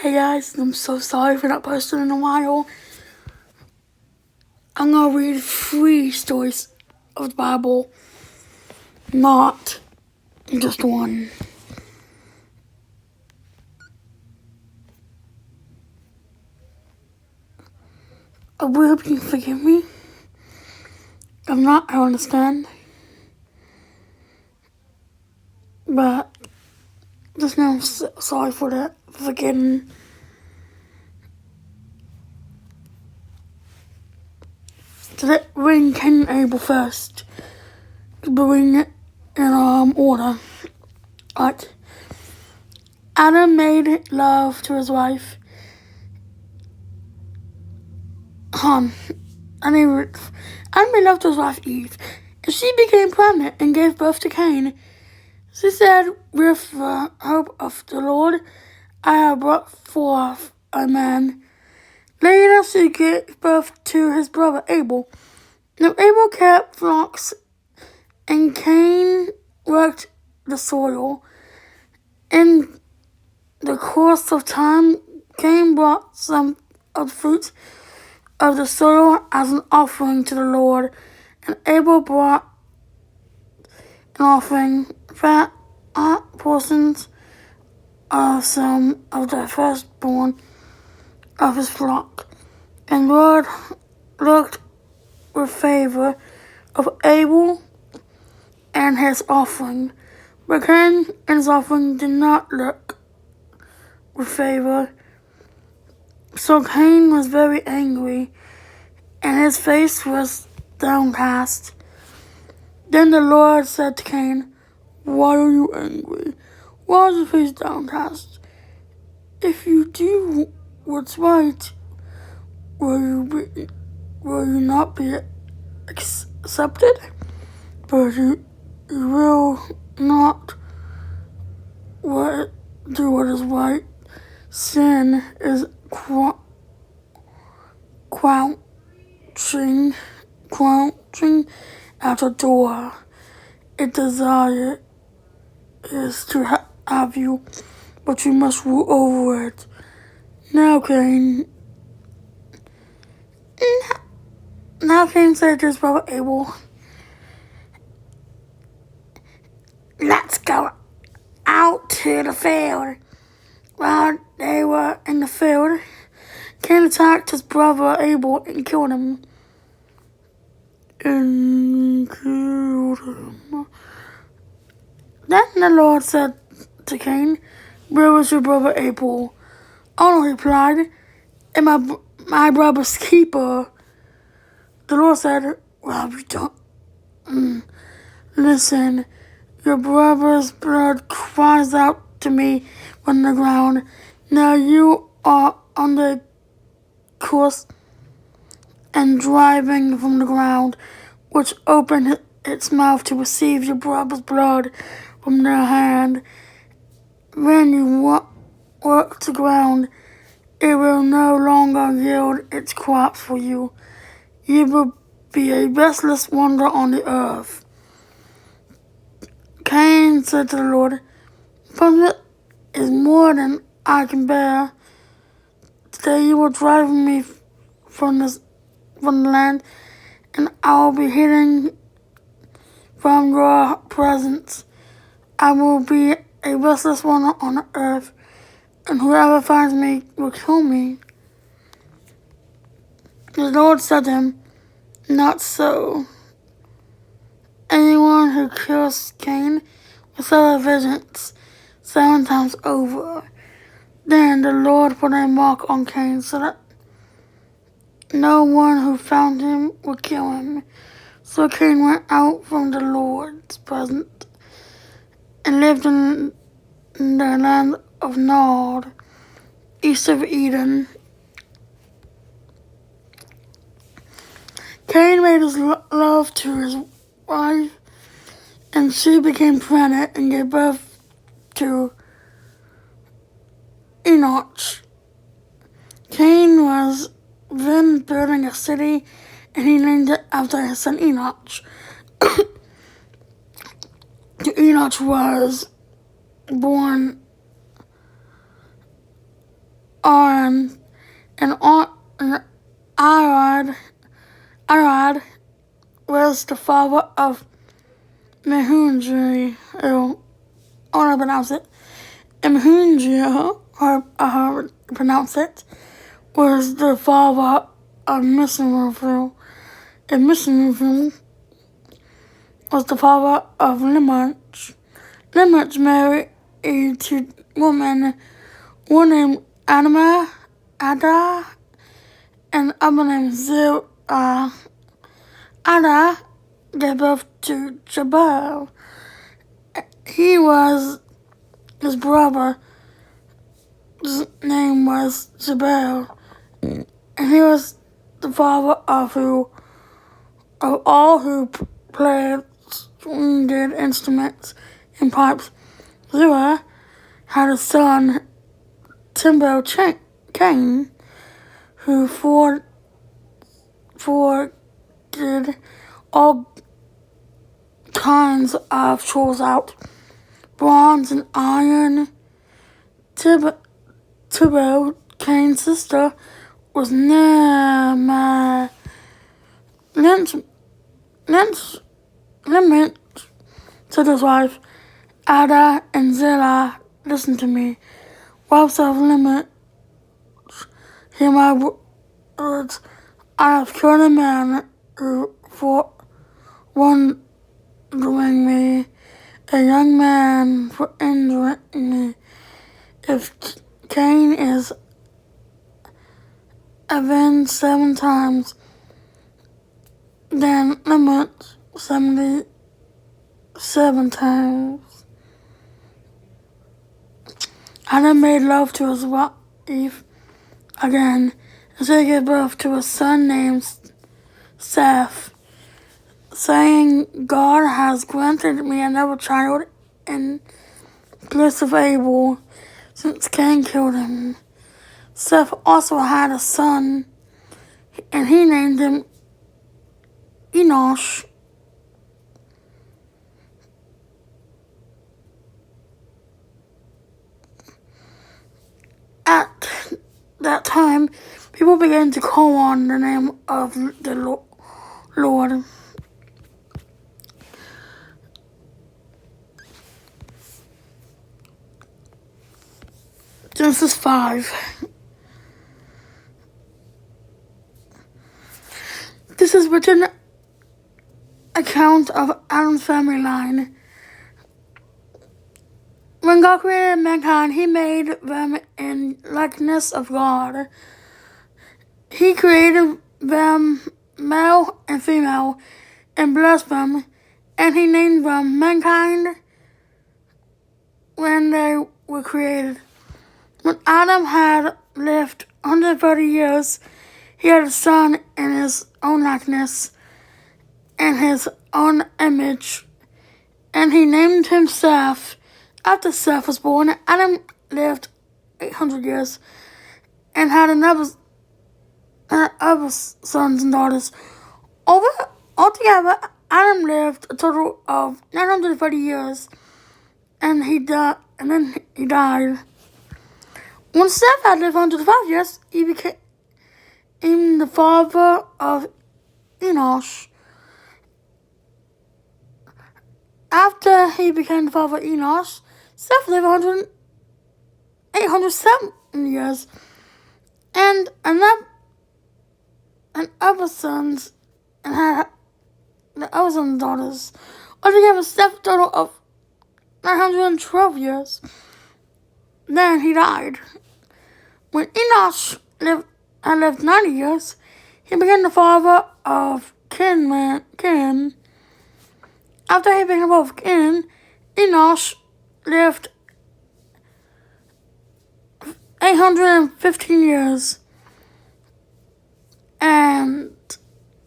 Hey guys, I'm so sorry for not posting in a while. I'm gonna read 3 stories of the Bible, not just one. I hope you can forgive me. If not, I understand. But just know I'm sorry for that, for forgetting. Today, reading Cain and Abel first. But reading it in order. Like, Adam made love to his wife, and Adam made love to his wife Eve, and she became pregnant and gave birth to Cain. She said, "With the help of the Lord, I have brought forth a man." Later she gave birth to his brother Abel. Now Abel kept flocks, and Cain worked the soil. In the course of time, Cain brought some of the fruits of the soil as an offering to the Lord, and Abel brought an offering, fat portions of some of the firstborn of his flock. And the Lord looked with favor of Abel and his offering, but Cain and his offering did not look with favor. So Cain was very angry, and his face was downcast. Then the Lord said to Cain, "Why are you angry? Why is your face downcast? If you do what's right, will you not be accepted? But you will not do what is right. Sin is crouching at the door. Its desire is to have you, but you must rule over it." Now Cain said to his brother Abel, "Let's go out to the field." While they were in the field, Cain attacked his brother Abel and killed him. Then the Lord said to Cain, "Where was your brother Abel?" "Oh," he replied, "and my brother's keeper." The Lord said, "What have you done? Listen, your brother's blood cries out to me from the ground. Now you are on the course and driving from the ground, which opened its mouth to receive your brother's blood from their hand. When you work the ground, it will no longer yield its crops for you. You will be a restless wanderer on the earth." Cain said to the Lord, "Punishment is more than I can bear. Today you will drive me from the land, and I will be hidden from your presence. I will be a restless wanderer on the earth, and whoever finds me will kill me." The Lord said to him, "Not so. Anyone who kills Cain will suffer vengeance 7 times over." Then the Lord put a mark on Cain so that no one who found him would kill him. So Cain went out from the Lord's presence and lived in the land of Nod, east of Eden. Cain made his love to his wife, and she became pregnant and gave birth to Enoch. Cain was then building a city, and he named it after his son Enoch. Enoch was born Arad, and Arad was the father of Mehunji. I don't want to pronounce it. And Mehunji, how pronounce it, was the father of Misrafu. And Misrafu was the father of Limach. Limach married two women, one named Ada, and other named Zillah. Ada gave birth to Jabal. He was his brother. His name was Jabal, and he was the father of all who played stringed instruments and pipes. Zillah had a son, Timbo Cain, who did all kinds of tools out, bronze and iron. Timbo Cain's sister was Limit said his wife, Ada and Zillah, listen to me. Wives of Limit, hear my words. I have killed a man who for wronging me, a young man for injuring me. If Cain is avenged 7 times, then Limit 77 times. Adam made love to his wife again, and she gave birth to a son named Seth, saying, God has granted me another child in place of Abel, since Cain killed him. Seth also had a son, and he named him Enosh. At that time, people began to call on the name of the Lord. Genesis 5. This is written account of Adam's family line. When God created mankind, He made them in likeness of God. He created them male and female, and blessed them, and He named them mankind when they were created. When Adam had lived 130 years, he had a son in his own likeness and his own image, and he named him Seth. After Seth was born, Adam lived 800 years and had other sons and daughters. Altogether, Adam lived a total of 930 years, and then he died. When Seth had lived 105 years, he became the father of Enosh. After he became the father of Enosh, Seth lived 807 years, and other sons, and had the other sons and daughters. Altogether, Seth a total of 912 years. Then he died. When Enosh had lived 90 years, he became the father of Cain. After he became the father of Cain, Enosh lived 815 years and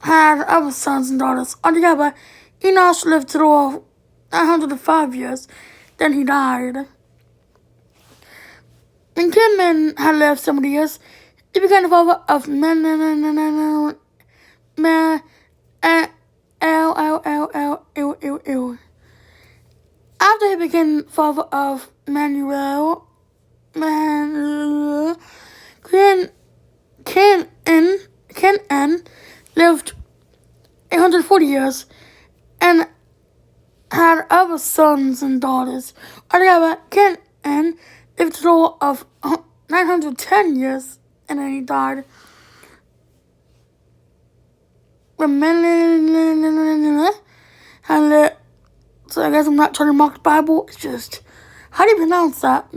had other sons and daughters. Altogether, Enosh lived a total of 905 years. Then he died. When Cain had lived 70 years, he became the father of After he became father of Manuel, Cain Canaan lived 840 years and had other sons and daughters. Altogether, Canaan lived a total of 910 years, and then he died. So I guess I'm not trying to mock the Bible. It's just, how do you pronounce that?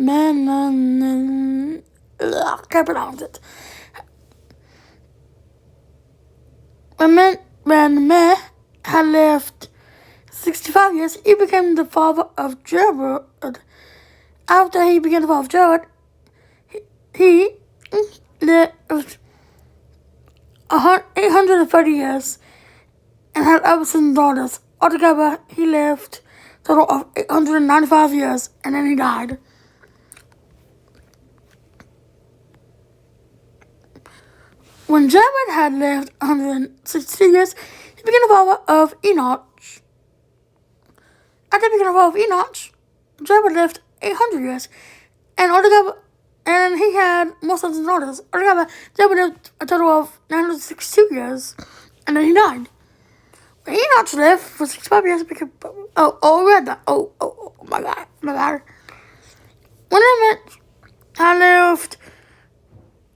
I can't pronounce it. When Meh had lived 65 years, he became the father of Jared. After he became the father of Jared, he lived 830 years and had other sons and daughters. Altogether, he lived a total of 895 years, and then he died. When Jared had lived 162 years, he became the father of Enoch. After becoming the father of Enoch, Jared lived 800 years, and he had more sons and daughters. Altogether, Jared lived a total of 962 years, and then he died. When Enoch lived for 65 years, because I read that. Oh my God. When Enoch had lived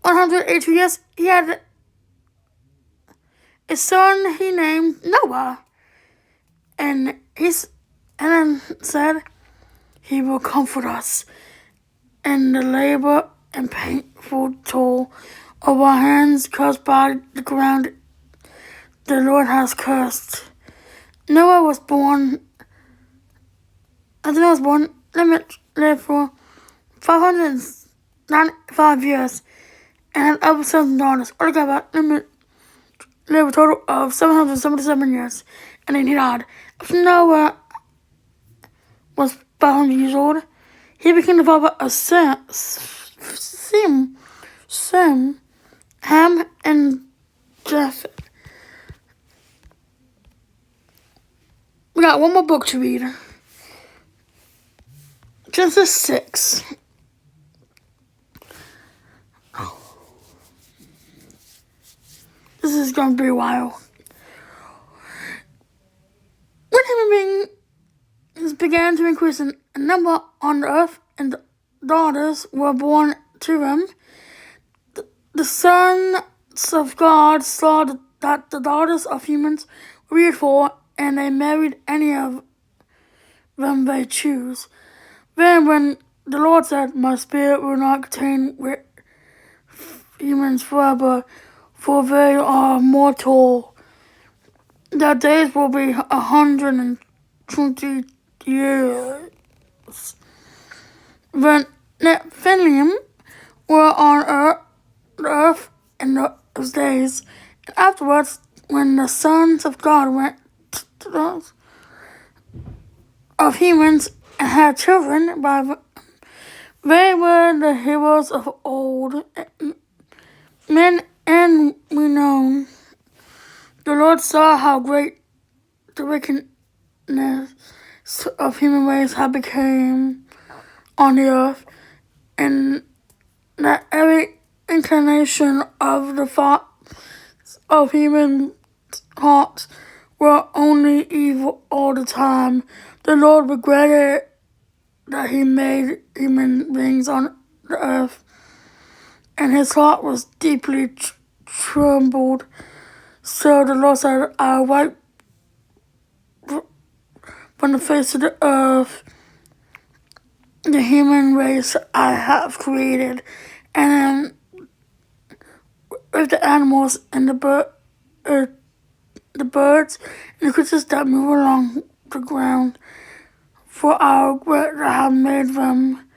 182 years, he had a son he named Noah, and then said, "He will comfort us in the labor and painful toil of our hands caused by the ground the Lord has cursed." Noah was born. As Noah was born, Lamech lived for 595 years and had other sons and daughters. Altogether, Lamech lived a total of 777 years, and then he died. After Noah was 500 years old, he became the father of Sem, Ham, and Japheth. We got one more book to read. Genesis 6. This is going to be a while. When human beings began to increase in number on the earth, and daughters were born to them, the sons of God saw that the daughters of humans were beautiful, and they married any of them they choose. Then when the Lord said, "My spirit will not contain with humans forever, for they are mortal. Their days will be 120 years." When Nephilim were on earth in those days, and afterwards, when the sons of God went to those of humans and had children, they were the heroes of old, men and renown. The Lord saw how great the wickedness of human race had become on the earth, and that every inclination of the thoughts of human hearts were only evil all the time. The Lord regretted that he made human beings on the earth, and his heart was deeply troubled. So the Lord said, "I'll wipe from the face of the earth the human race I have created, and with the animals and the birds and the creatures that move along the ground, for I regret that I have made them."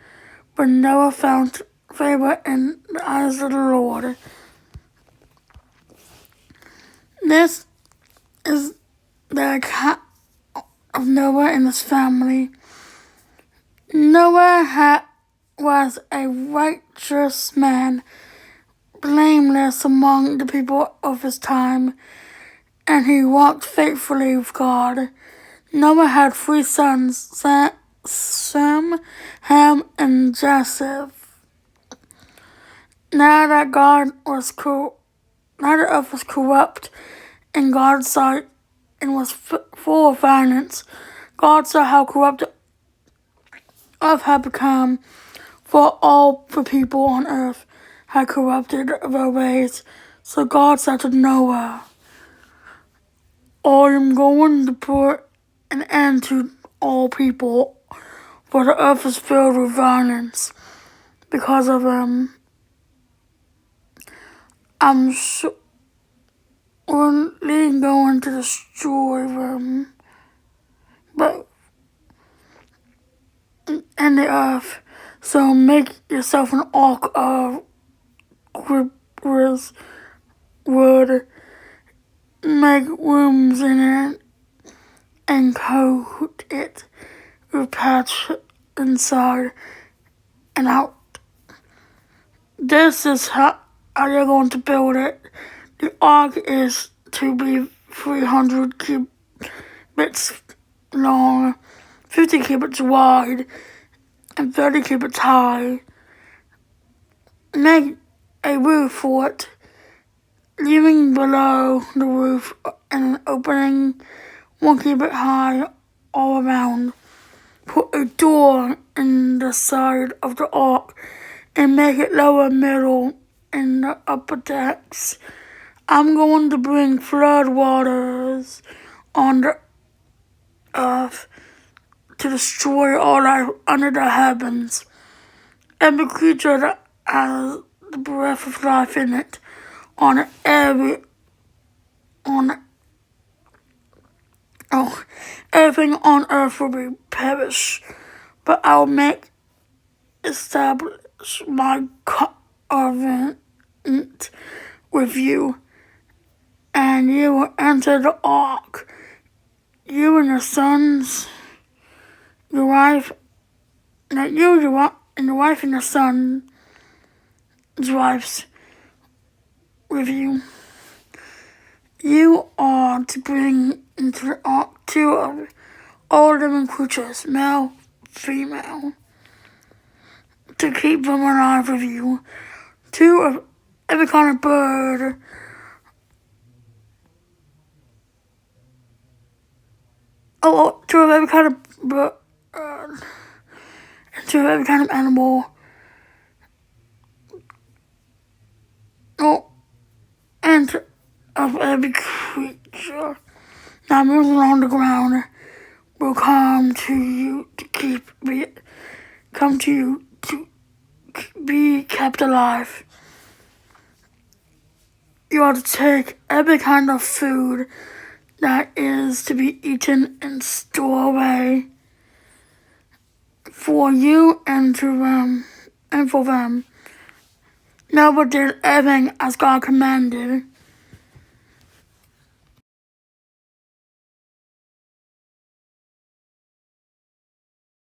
But Noah found favor in the eyes of the Lord. This is the account of Noah and his family. Noah was a righteous man, blameless among the people of his time, and he walked faithfully with God. Noah had 3 sons, Sem, Ham, and Japheth. Now that God was Now the earth was corrupt in God's sight and was full of violence. God saw how corrupt the earth had become, for all the people on earth had corrupted their ways. So God said to Noah, I am going to put an end to all people, for the earth is filled with violence. Because of them, I'm surely going to destroy them. But and the earth. So make yourself an ark of cypress wood, make rooms in it, and coat it with patch inside and out. This is how you're going to build it. The ark is to be 300 cubits long, 50 cubits wide, and 30 cubits high. Make a roof for it, leaving below the roof an opening 1 cubit high all around. Put a door in the side of the ark and make it lower middle in the upper decks. I'm going to bring flood waters on the earth to destroy all life under the heavens. Every creature that has the breath of life in it, everything on earth will be perished, but I'll establish my covenant with you, and you will enter the ark, you and your sons, your wife, and your wife and your son's wives with you. You are to bring into the ark 2 of all living creatures, male, female, to keep them alive with you. 2 of every kind of bird, 2 of every kind of bird, and 2 of every kind of animal. And of every creature that moves along the ground will come to you to be kept alive. You are to take every kind of food that is to be eaten and store away for you and for them. Noah did everything as God commanded.